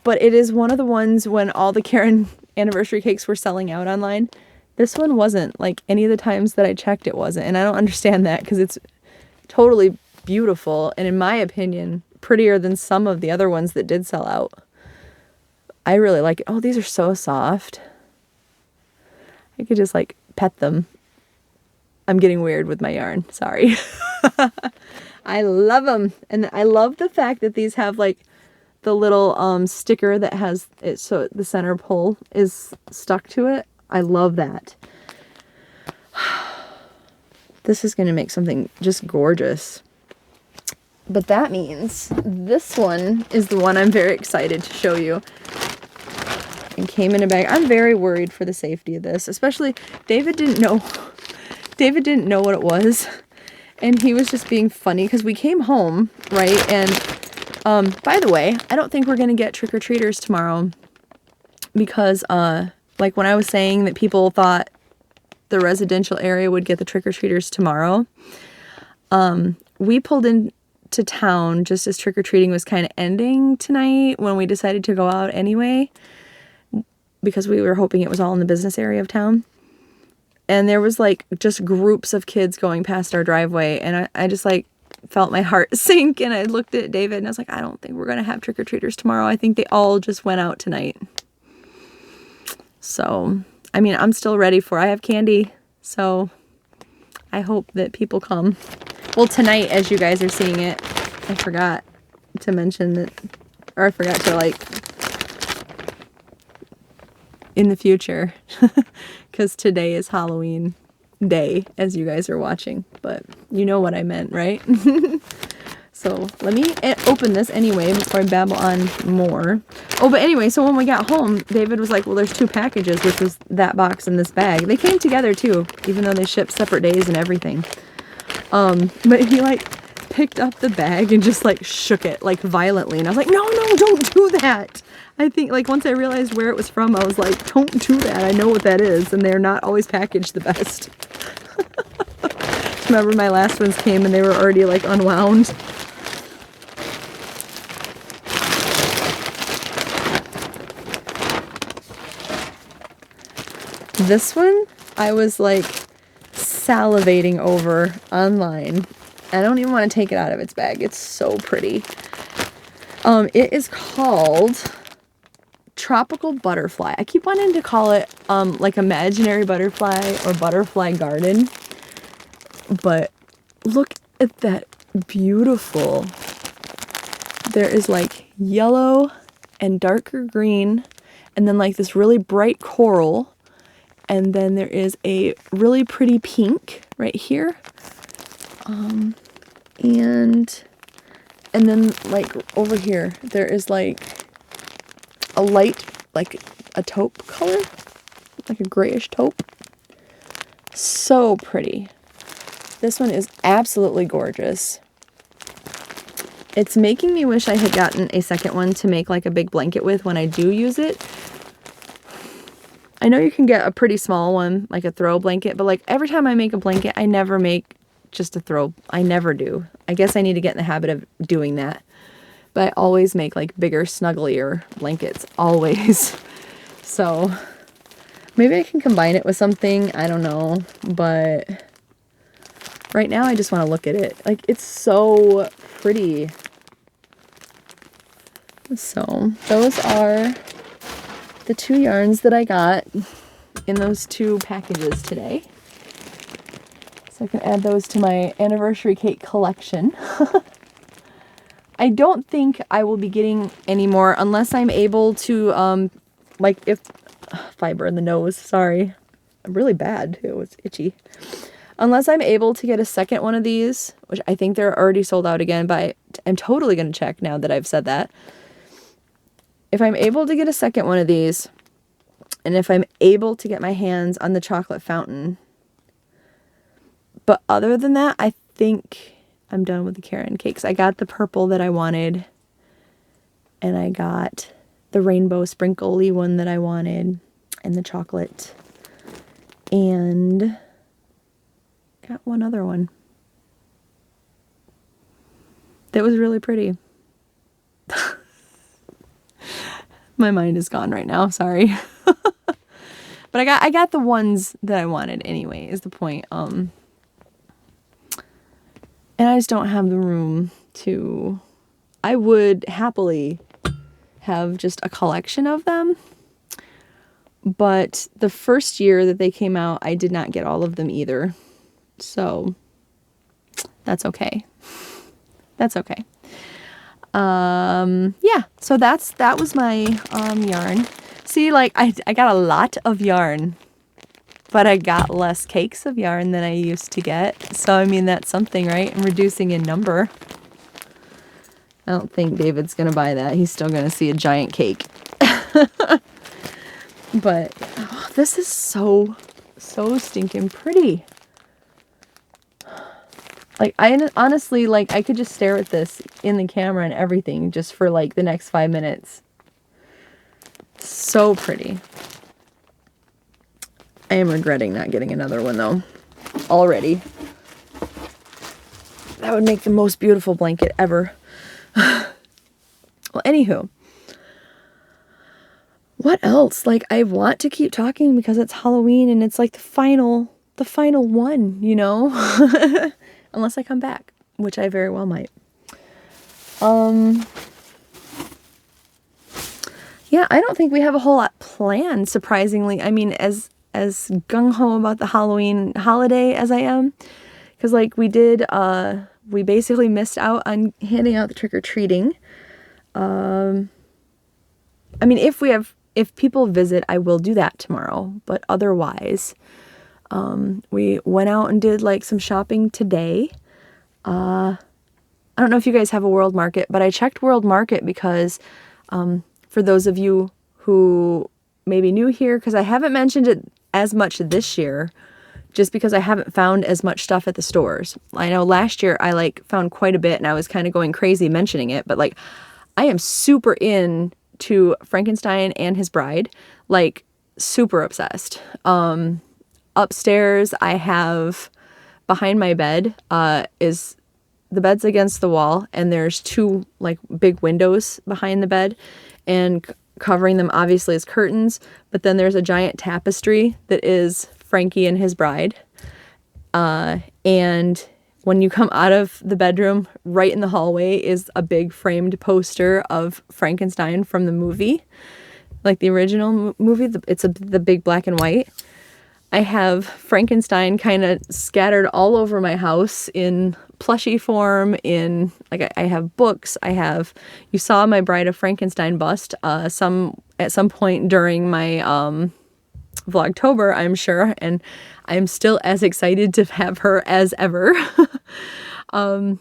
but it is one of the ones when all the Karen anniversary cakes were selling out online. This one wasn't. Like any of the times that I checked, it wasn't. And I don't understand that because it's totally beautiful and in my opinion prettier than some of the other ones that did sell out. I really like it. Oh, these are so soft. I could just like pet them. I'm getting weird with my yarn. Sorry. I love them. And I love the fact that these have like the little sticker that has it so the center pole is stuck to it. I love that. This is going to make something just gorgeous. But that means this one is the one I'm very excited to show you. It came in a bag. I'm very worried for the safety of this, especially David didn't know what it was. And he was just being funny because we came home, right? And by the way, I don't think we're going to get trick-or-treaters tomorrow because like when I was saying that people thought the residential area would get the trick-or-treaters tomorrow, we pulled into town just as trick-or-treating was kind of ending tonight when we decided to go out anyway because we were hoping it was all in the business area of town. And there was like just groups of kids going past our driveway, and I just like felt my heart sink, and I looked at David and I was like, I don't think we're going to have trick-or-treaters tomorrow. I think they all just went out tonight. So, I mean, I'm still ready I have candy, so I hope that people come. Well, tonight, as you guys are seeing it, I forgot to mention that, or I forgot to like, in the future, because today is Halloween day, as you guys are watching, but you know what I meant, right? So let me open this anyway before I babble on more. Oh, but anyway, so when we got home, David was like, well, there's 2 packages, which was that box and this bag. They came together too, even though they shipped separate days and everything. But he like picked up the bag and just like shook it like violently. And I was like, no, don't do that. I think like once I realized where it was from, I was like, don't do that. I know what that is. And they're not always packaged the best. Remember my last ones came and they were already like unwound. This one, I was like salivating over online. I don't even want to take it out of its bag. It's so pretty. It is called Tropical Butterfly. I keep wanting to call it like Imaginary Butterfly or Butterfly Garden. But look at that beautiful. There is like yellow and darker green, and then like this really bright coral, and then there is a really pretty pink right here, and then like over here there is like a light, like a taupe color, like a grayish taupe. So pretty. This one is absolutely gorgeous. It's making me wish I had gotten a second one to make like a big blanket with when I do use it. I know you can get a pretty small one, like a throw blanket, but like every time I make a blanket, I never make just a throw. I never do. I guess I need to get in the habit of doing that. But I always make like bigger, snugglier blankets, always. So maybe I can combine it with something, I don't know, but right now I just want to look at it. Like, it's so pretty. So those are the 2 yarns that I got in those 2 packages today. So I can add those to my anniversary cake collection. I don't think I will be getting any more unless I'm able to, like if, fiber in the nose, sorry. Really bad too, it's itchy. Unless I'm able to get a second one of these, which I think they're already sold out again, but I'm totally going to check now that I've said that. If I'm able to get a second one of these, and if I'm able to get my hands on the chocolate fountain, but other than that, I think I'm done with the Karen cakes. I got the purple that I wanted, and I got the rainbow sprinkly one that I wanted, and the chocolate, and got one other one that was really pretty. My mind is gone right now, sorry. But I got the ones that I wanted anyway, is the point. And I just don't have the room to... I would happily have just a collection of them. But the first year that they came out, I did not get all of them either. So that's okay. That's okay. Yeah, so that was my yarn. See, like I got a lot of yarn, but I got less cakes of yarn than I used to get. So I mean, that's something, right? I'm reducing in number. I don't think David's gonna buy that. He's still gonna see a giant cake. But oh, this is so stinking pretty. Like, I honestly, like, I could just stare at this in the camera and everything just for, like, the next 5 minutes. So pretty. I am regretting not getting another one, though. Already. That would make the most beautiful blanket ever. Well, anywho. What else? Like, I want to keep talking because it's Halloween and it's, like, the final one, you know? Unless I come back, which I very well might. Yeah, I don't think we have a whole lot planned, surprisingly. I mean, as gung-ho about the Halloween holiday as I am. Because, like, we basically missed out on handing out the trick-or-treating. I mean, if people visit, I will do that tomorrow. But otherwise... we went out and did like some shopping today. I don't know if you guys have a World Market, but I checked World Market because for those of you who may be new here, because I haven't mentioned it as much this year, just because I haven't found as much stuff at the stores. I know last year I like found quite a bit and I was kind of going crazy mentioning it, but like I am super into Frankenstein and his bride, like super obsessed. Upstairs, I have behind my bed is the bed's against the wall, and there's 2 like big windows behind the bed, and covering them obviously is curtains. But then there's a giant tapestry that is Frankie and his bride, and when you come out of the bedroom, right in the hallway is a big framed poster of Frankenstein from the movie, like the original movie. It's the big black and white. I have Frankenstein kind of scattered all over my house in plushie form, in like I have books. You saw my Bride of Frankenstein bust at some point during my Vlogtober, I'm sure, and I'm still as excited to have her as ever. But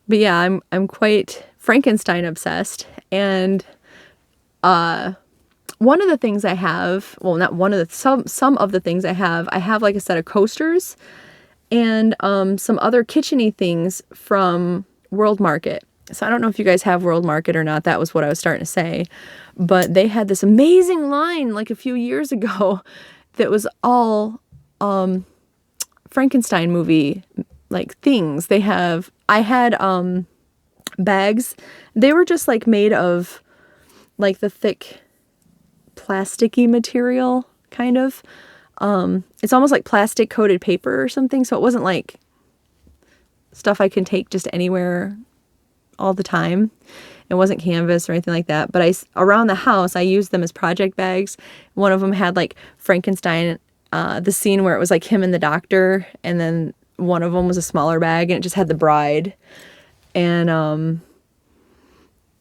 yeah, I'm quite Frankenstein obsessed, and one of the things I have, well, not one of the, some of the things I have like a set of coasters and some other kitchen-y things from World Market. So I don't know if you guys have World Market or not. That was what I was starting to say. But they had this amazing line like a few years ago that was all Frankenstein movie like things. I had bags. They were just like made of like the thick plasticky material, kind of. It's almost like plastic coated paper or something, so it wasn't like stuff I can take just anywhere all the time. It wasn't canvas or anything like that, but around the house I used them as project bags. One of them had like Frankenstein, the scene where it was like him and the doctor, and then one of them was a smaller bag and it just had the bride. And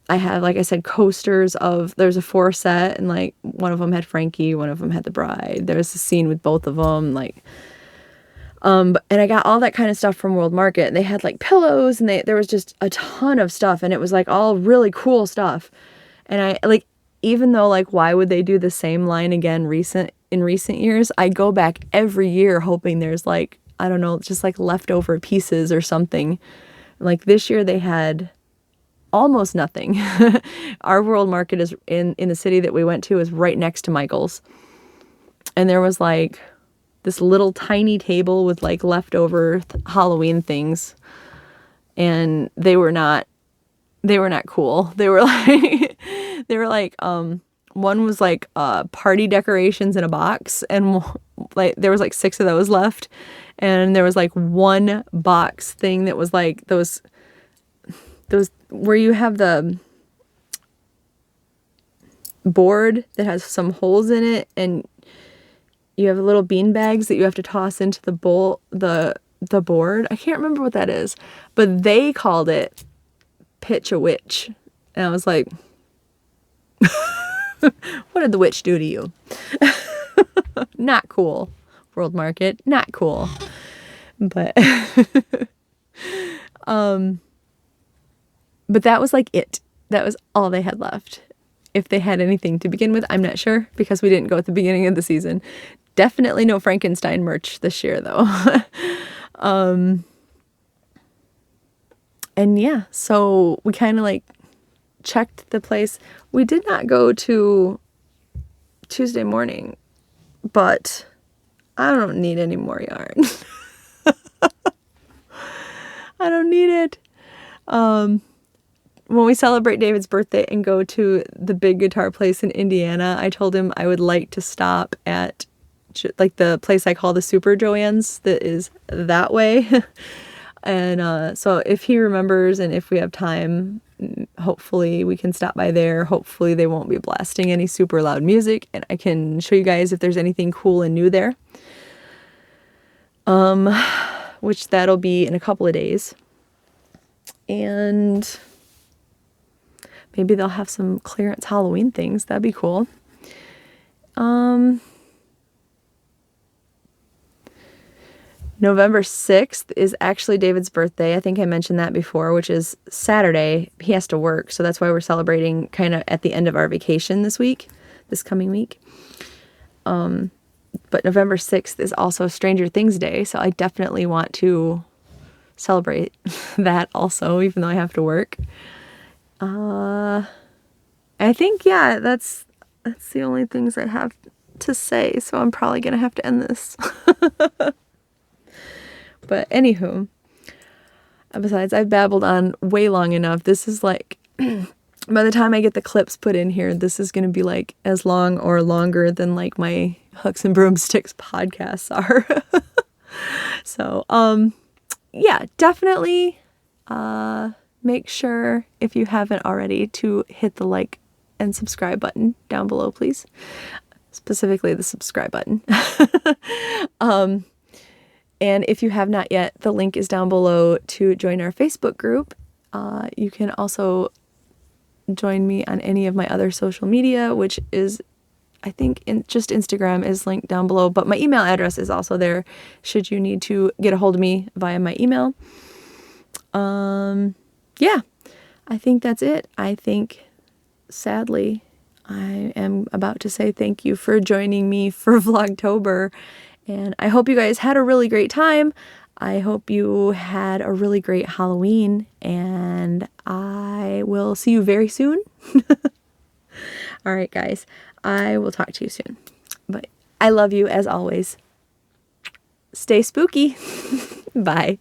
I had, like I said, coasters there's a 4 set, and like one of them had Frankie, one of them had the bride. There was a scene with both of them, like, and I got all that kind of stuff from World Market. And they had like pillows, and there was just a ton of stuff, and it was like all really cool stuff. And I like, even though like, why would they do the same line again in recent years? I go back every year hoping there's like, I don't know, just like leftover pieces or something. Like this year they had almost nothing. Our World Market is in the city that we went to is right next to Michael's. And there was like this little tiny table with like leftover Halloween things. And they were not cool. They were like, one was like party decorations in a box, and like there was like 6 of those left. And there was like one box thing that was like those where you have the board that has some holes in it, and you have little bean bags that you have to toss into the the board. I can't remember what that is, but they called it Pitch a Witch. And I was like, what did the witch do to you? Not cool. World Market, not cool. But but that was like it. That was all they had left. If they had anything to begin with, I'm not sure, because we didn't go at the beginning of the season. Definitely no Frankenstein merch this year, though. And yeah, so we kind of like checked the place. We did not go to Tuesday morning, but I don't need any more yarn. I don't need it. When we celebrate David's birthday and go to the big guitar place in Indiana, I told him I would like to stop at like the place I call the Super Joanne's that is that way. And so if he remembers and if we have time, hopefully we can stop by there. Hopefully they won't be blasting any super loud music, and I can show you guys if there's anything cool and new there. Which that'll be in a couple of days. And maybe they'll have some clearance Halloween things. That'd be cool. November 6th is actually David's birthday. I think I mentioned that before, which is Saturday. He has to work, so that's why we're celebrating kind of at the end of our vacation this coming week. But November 6th is also Stranger Things Day, so I definitely want to celebrate that also, even though I have to work. I think, yeah, that's the only things I have to say, so I'm probably going to have to end this. But anywho, besides, I've babbled on way long enough. This is like, by the time I get the clips put in here, this is going to be like as long or longer than like my Hooks and Broomsticks podcasts are. So, yeah, definitely make sure, if you haven't already, to hit the like and subscribe button down below, please. Specifically the subscribe button. And if you have not yet, the link is down below to join our Facebook group. You can also join me on any of my other social media, which is, I think, just Instagram is linked down below, but my email address is also there should you need to get a hold of me via my email. Yeah, I think that's it. I think, sadly, I am about to say thank you for joining me for Vlogtober, and I hope you guys had a really great time. I hope you had a really great Halloween, and I will see you very soon. All right, guys, I will talk to you soon. But I love you as always. Stay spooky. Bye.